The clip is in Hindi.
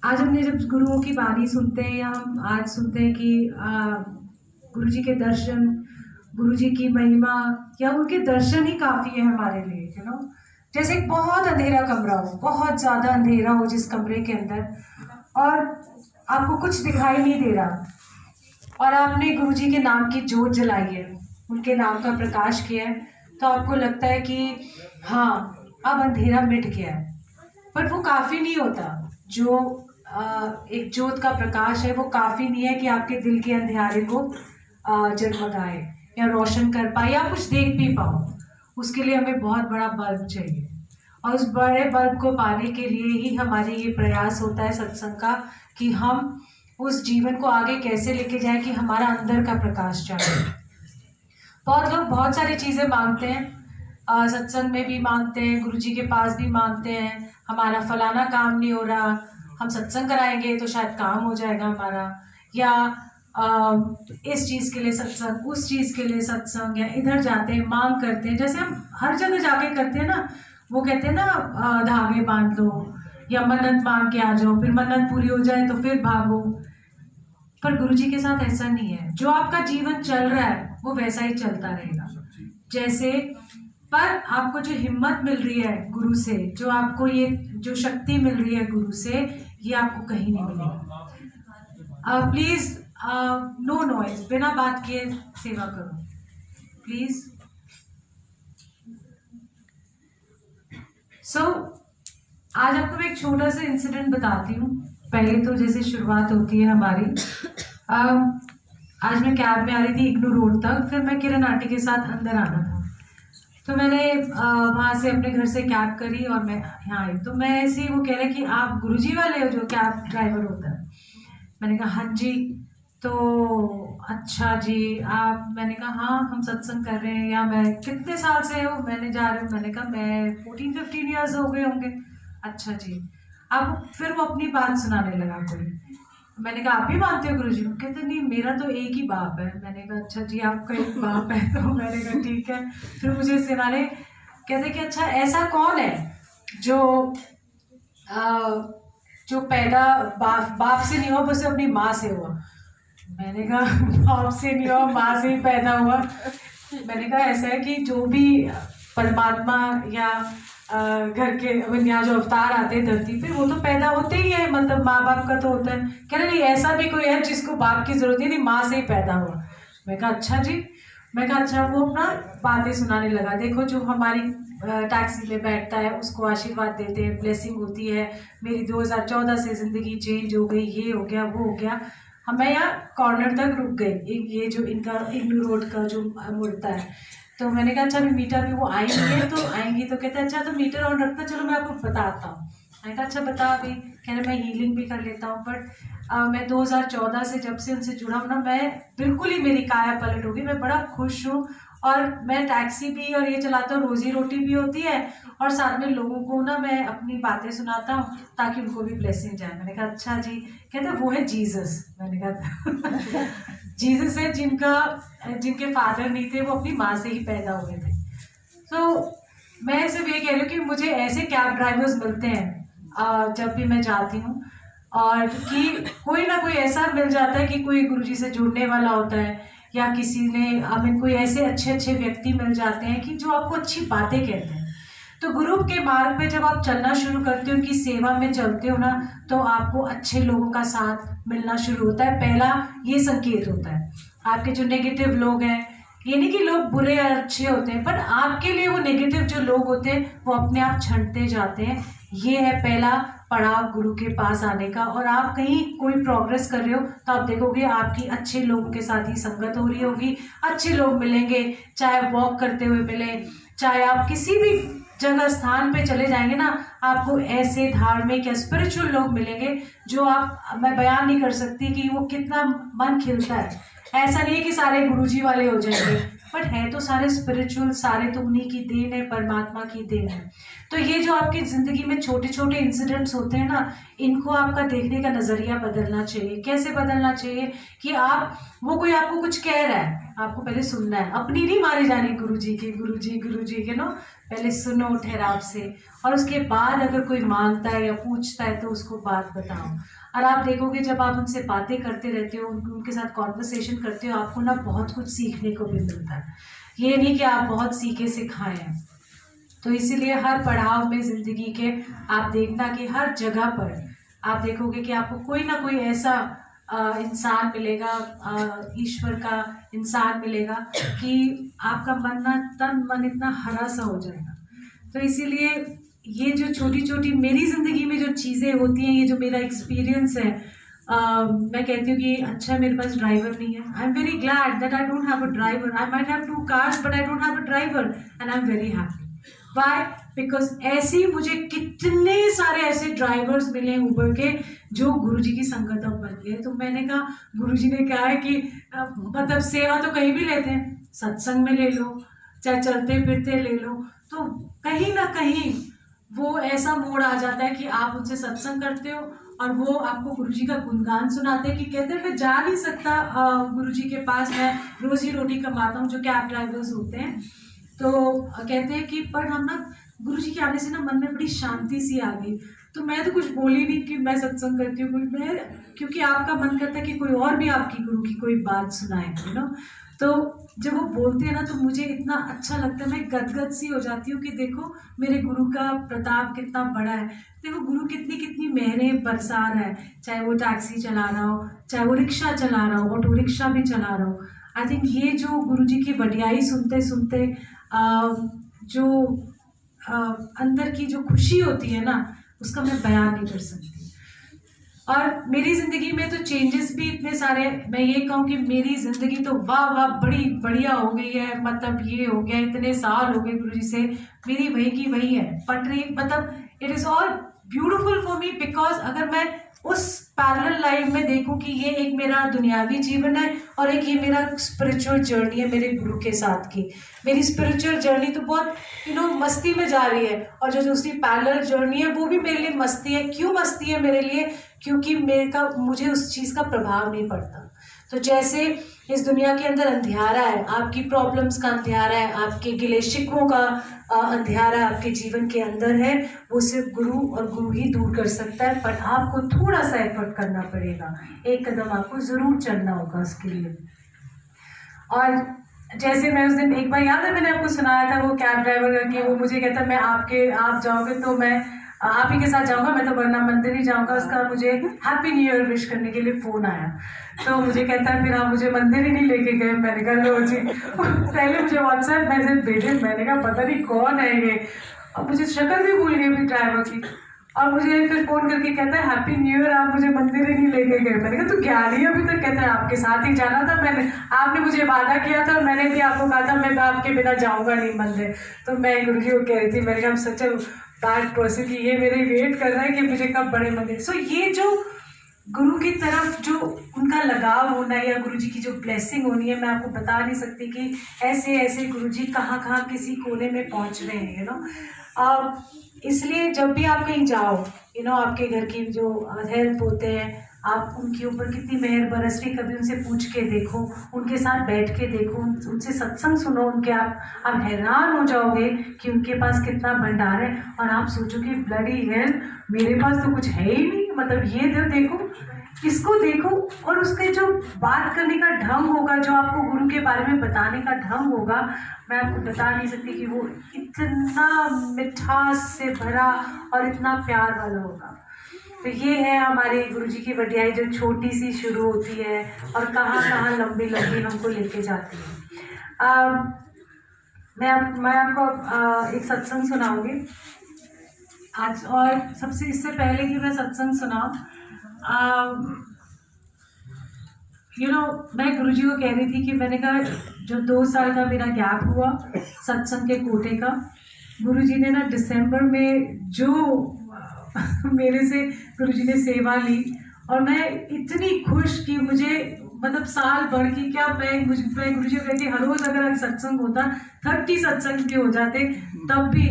आज हमने जब गुरुओं की वाणी सुनते हैं या हम आज सुनते हैं कि गुरु जी के दर्शन, गुरु जी की महिमा या उनके दर्शन ही काफ़ी है हमारे लिए, जैसे एक बहुत अंधेरा कमरा हो, बहुत ज़्यादा अंधेरा हो जिस कमरे के अंदर और आपको कुछ दिखाई नहीं दे रहा और आपने गुरु जी के नाम की जोत जलाई है, उनके नाम का प्रकाश किया है, तो आपको लगता है कि हाँ अब अंधेरा मिट गया है। पर वो काफ़ी नहीं होता। जो एक ज्योत का प्रकाश है वो काफ़ी नहीं है कि आपके दिल के अंधेरे को जगमगाए या रोशन कर पाए या कुछ देख भी पाओ। उसके लिए हमें बहुत बड़ा बल्ब चाहिए और उस बड़े बल्ब को पाने के लिए ही हमारे ये प्रयास होता है सत्संग का कि हम उस जीवन को आगे कैसे लेके जाएं कि हमारा अंदर का प्रकाश जाए। बहुत लोग बहुत सारी चीज़ें मांगते हैं, सत्संग में भी मांगते हैं, गुरु जी के पास भी मांगते हैं, हमारा फलाना काम नहीं हो रहा, हम सत्संग कराएंगे तो शायद काम हो जाएगा हमारा, या इस चीज़ के लिए सत्संग, उस चीज़ के लिए सत्संग, या इधर जाते हैं मांग करते हैं। जैसे हम हर जगह जाके करते हैं ना, वो कहते हैं ना धागे बांध लो या मन्नत मांग के आ जाओ, फिर मन्नत पूरी हो जाए तो फिर भागो। पर गुरु जी के साथ ऐसा नहीं है। जो आपका जीवन चल रहा है वो वैसा ही चलता रहेगा जैसे, पर आपको जो हिम्मत मिल रही है गुरु से, जो आपको ये जो शक्ति मिल रही है गुरु से, ये आपको कहीं नहीं मिलेगी। प्लीज़ नो नॉइज, बिना बात किए सेवा करो प्लीज़। आज आपको मैं एक छोटा सा इंसिडेंट बताती हूँ। पहले तो जैसे शुरुआत होती है हमारी, आज मैं कैब में आ रही थी इग्नू रोड तक, फिर मैं किरण आंटी के साथ अंदर आना था, तो मैंने वहाँ से अपने घर से कैब करी और मैं यहाँ आई। तो मैं ऐसे ही, वो कह रहे कि आप गुरुजी वाले हो जो कैब ड्राइवर होता है। मैंने कहा हाँ जी। तो अच्छा जी आप, मैंने कहा हाँ हम सत्संग कर रहे हैं, या मैं कितने साल से हो, मैंने जा रहे हूँ, मैंने कहा मैं 14-15 ईयर्स हो गए होंगे। अच्छा जी। अब फिर वो अपनी बात सुनाने लगा कोई। मैंने कहा आप भी मानते हो गुरुजी? कहते नहीं मेरा तो एक ही बाप है। मैंने कहा अच्छा जी आपका एक बाप है, तो मैंने कहा ठीक है। फिर मुझे सिनारे कहते कि अच्छा ऐसा कौन है जो पैदा बाप से नहीं हुआ, बस अपनी माँ से हुआ। मैंने कहा बाप से नहीं हुआ, माँ से ही पैदा हुआ। मैंने कहा ऐसा है कि जो भी परमात्मा या घर के यहाँ जो अवतार आते हैं धरती पे, वो तो पैदा होते ही है, मतलब माँ बाप का तो होता है। कह रहे नहीं ऐसा भी कोई है जिसको बाप की जरूरत नहीं, माँ से ही पैदा हुआ। मैं कहा अच्छा जी। मैं कहा अच्छा। वो अपना बातें सुनाने लगा, देखो जो हमारी टैक्सी में बैठता है उसको आशीर्वाद देते हैं, ब्लेसिंग होती है, मेरी 2014 से ज़िंदगी चेंज हो गई, ये हो गया वो हो गया। मैं यहाँ कॉर्नर तक रुक गई, ये जो इनका इग्नू रोड का जो मुड़ता है। तो मैंने कहा अच्छा अभी मीटर भी वो आएंगे तो आएंगी, तो कहते हैं अच्छा तो मीटर ऑन रखता, चलो मैं आपको बताता हूँ। मैंने कहा अच्छा बता। अभी कह रहे मैं हीलिंग भी कर लेता हूँ, बट मैं 2014 से जब से उनसे जुड़ा हूँ ना, मैं बिल्कुल ही मेरी काया पलट होगी, मैं बड़ा खुश हूँ। और मैं टैक्सी भी और ये चलाता हूँ, रोजी रोटी भी होती है, और साथ में लोगों को ना मैं अपनी बातें सुनाता हूँ ताकि उनको भी ब्लेसिंग जाए। मैंने कहा अच्छा जी। कहते वो है जीसस। मैंने कहा जीसस है जिनके फादर नहीं थे, वो अपनी माँ से ही पैदा हुए थे। तो मैं सिर्फ ये कह रही हूँ कि मुझे ऐसे कैब ड्राइवर्स मिलते हैं जब भी मैं जाती हूँ, और कि कोई ना कोई ऐसा मिल जाता है कि कोई गुरुजी से जुड़ने वाला होता है, या किसी ने कोई ऐसे अच्छे अच्छे व्यक्ति मिल जाते हैं कि जो आपको अच्छी बातें कहते हैं। तो गुरु के मार्ग पे जब आप चलना शुरू करते हो, उनकी सेवा में चलते हो ना, तो आपको अच्छे लोगों का साथ मिलना शुरू होता है। पहला ये संकेत होता है। आपके जो नेगेटिव लोग हैं, ये नहीं कि लोग बुरे या अच्छे होते हैं, पर आपके लिए वो नेगेटिव जो लोग होते हैं वो अपने आप छंटते जाते हैं। ये है पहला पड़ाव गुरु के पास आने का। और आप कहीं कोई प्रोग्रेस कर रहे हो तो आप देखोगे आपकी अच्छे लोगों के साथ ही संगत हो रही होगी, अच्छे लोग मिलेंगे, चाहे वॉक करते हुए मिले, चाहे आप किसी भी जगह स्थान पे चले जाएंगे ना, आपको ऐसे धार्मिक या स्पिरिचुअल लोग मिलेंगे जो मैं बयान नहीं कर सकती कि वो कितना मन खिलता है। ऐसा नहीं है कि सारे गुरुजी वाले हो जाएंगे, बट है तो सारे स्पिरिचुअल, सारे तो उन्हीं की देन है, परमात्मा की देन है। तो ये जो आपकी ज़िंदगी में छोटे छोटे इंसिडेंट्स होते हैं ना, इनको आपका देखने का नज़रिया बदलना चाहिए। कैसे बदलना चाहिए कि वो कोई आपको कुछ कह रहा है, आपको पहले सुनना है, अपनी नहीं मारी जानी गुरुजी की, गुरुजी गुरुजी के नो। पहले सुनो ठहराव से, और उसके बाद अगर कोई मांगता है या पूछता है तो उसको बात बताओ। और आप देखोगे जब आप उनसे बातें करते रहते हो, उनके साथ कॉन्वर्सेशन करते हो, आपको ना बहुत कुछ सीखने को भी मिलता है। ये नहीं कि आप बहुत सीखे सिखाए हैं। तो इसीलिए हर पड़ाव में ज़िंदगी के आप देखना कि हर जगह पर आप देखोगे कि आपको कोई ना कोई ऐसा इंसान मिलेगा, ईश्वर का इंसान मिलेगा कि आपका मन ना तन मन इतना हरा सा हो जाएगा। तो इसीलिए ये जो छोटी छोटी मेरी ज़िंदगी में जो चीज़ें होती हैं, ये जो मेरा एक्सपीरियंस है, मैं कहती हूँ कि अच्छा मेरे पास ड्राइवर नहीं है। I am very glad that I don't have a driver. I might have 2 cars but I don't have a driver and I am very happy. Why? Because ऐसे ही मुझे कितने सारे ऐसे ड्राइवर्स मिले उबर के जो गुरुजी की संगत अब बन गए। तो मैंने कहा गुरुजी ने कहा है कि मतलब सेवा तो कहीं भी लेते हैं, सत्संग में ले लो, चाहे चलते फिरते ले लो, तो कहीं ना कहीं वो ऐसा मोड़ आ जाता है कि आप उनसे सत्संग करते हो और वो आपको गुरुजी का गुणगान सुनाते हैं कि कहते हैं मैं जा नहीं सकता गुरुजी के पास, मैं रोजी रोटी कमाता हूँ, जो कैब ड्राइवर्स होते हैं। तो कहते हैं कि पर हम ना गुरुजी के आने से ना मन में बड़ी शांति सी आ गई। तो मैं तो कुछ बोली नहीं कि मैं सत्संग करती हूँ, मैं क्योंकि आपका मन करता है कि कोई और भी आपकी गुरु की कोई बात सुनाए, यू नो। तो जब वो बोलते हैं ना तो मुझे इतना अच्छा लगता है, मैं गदगद सी हो जाती हूँ कि देखो मेरे गुरु का प्रताप कितना बड़ा है, देखो गुरु कितनी कितनी मेहरें बरसा रहा है, चाहे वो टैक्सी चला रहा हो, चाहे वो रिक्शा चला रहा हो, ऑटो रिक्शा भी चला रहा हो। आई थिंक ये जो गुरुजी की वडियाई सुनते सुनते जो अंदर की जो खुशी होती है ना, उसका मैं बयान नहीं कर सकती। और मेरी ज़िंदगी में तो चेंजेस भी इतने सारे, मैं ये कहूँ कि मेरी ज़िंदगी तो वाह वाह बड़ी बढ़िया हो गई है। मतलब ये हो गया, इतने साल हो गए गुरुजी से, मेरी वही की वही है पटरी। मतलब it is all beautiful for me because अगर मैं उस पैरेलल लाइफ में देखूं कि ये एक मेरा दुनियावी जीवन है और एक ये मेरा स्पिरिचुअल जर्नी है मेरे गुरु के साथ की। मेरी स्पिरिचुअल जर्नी तो बहुत मस्ती में जा रही है, और जो दूसरी पैरेलल जर्नी है वो भी मेरे लिए मस्ती है। क्यों मस्ती है मेरे लिए? क्योंकि मुझे उस चीज़ का प्रभाव नहीं पड़ता। तो जैसे इस दुनिया के अंदर अंधियारा है, आपकी प्रॉब्लम्स का अंधियारा है, आपके गिले शिकवों का अंधियारा आपके जीवन के अंदर है, वो सिर्फ गुरु और गुरु ही दूर कर सकता है। पर आपको थोड़ा सा एफर्ट करना पड़ेगा, एक कदम आपको ज़रूर चलना होगा उसके लिए। और जैसे मैं उस दिन एक बार याद है मैंने आपको सुनाया था वो कैब ड्राइवर का, कि वो मुझे कहता मैं आप जाओगे तो मैं आप ही के साथ जाऊंगा, मैं तो वरना मंदिर ही जाऊंगा। उसका मुझे हैप्पी न्यू ईयर विश करने के लिए फ़ोन आया, तो मुझे कहता है फिर आप मुझे मंदिर ही नहीं लेके गए। मैंने कहा लो जी। पहले मुझे व्हाट्सएप मैसेज भेजे, मैंने कहा पता नहीं कौन है ये, और मुझे शक्ल भी भूल गई फिर ड्राइवर की। और मुझे फिर फ़ोन करके कहता है हैप्पी न्यू ईयर, आप मुझे मंदिर ही नहीं लेके गए। मैंने कहा तू ज्ञानी अभी तक? कहता है आपके साथ ही जाना था, आपने मुझे वादा किया था और मैंने भी आपको कहा था मैं आपके बिना जाऊँगा नहीं मंदिर। तो मैं गुरुजी को कह रही थी, मैंने कहा सच बैड पर्सन की ये मेरे वेट कर रहा है कि मुझे कब बड़े मंदिर। सो ये जो गुरु की तरफ जो उनका लगाव होना है या गुरुजी की जो ब्लेसिंग होनी है, मैं आपको बता नहीं सकती कि ऐसे ऐसे गुरुजी कहाँ कहाँ किसी कोने में पहुँच रहे हैं, यू नो। इसलिए जब भी आप कहीं जाओ, यू नो, आपके घर की जो हेल्प होते हैं, आप उनके ऊपर कितनी मेहर बरस रही, कभी उनसे पूछ के देखो, उनके साथ बैठ के देखो, उनसे सत्संग सुनो उनके। आप हैरान हो जाओगे कि उनके पास कितना भंडार है, और आप सोचोगे ब्लडी हेल मेरे पास तो कुछ है ही नहीं। मतलब ये देखो, इसको देखो, और उसके जो बात करने का ढंग होगा, जो आपको गुरु के बारे में बताने का ढंग होगा, मैं आपको बता नहीं सकती कि वो इतना मिठास से भरा और इतना प्यार वाला होगा। तो ये है हमारे गुरुजी की वडियाई, जो छोटी सी शुरू होती है और कहाँ कहाँ लंबी लंबी हमको लेके जाती है। मैं आपको एक सत्संग सुनाऊंगी आज। और सबसे इससे पहले कि मैं सत्संग सुनाऊं, यू नो, मैं गुरुजी को कह रही थी कि मैंने कहा जो 2 साल का मेरा गैप हुआ सत्संग के कोटे का, गुरुजी ने ना दिसंबर में जो मेरे से गुरुजी ने सेवा ली, और मैं इतनी खुश कि मुझे मतलब साल भर की क्या, मैं गुरुजी को कहती हर रोज़ अगर सत्संग होता 30 सत्संग भी हो जाते तब भी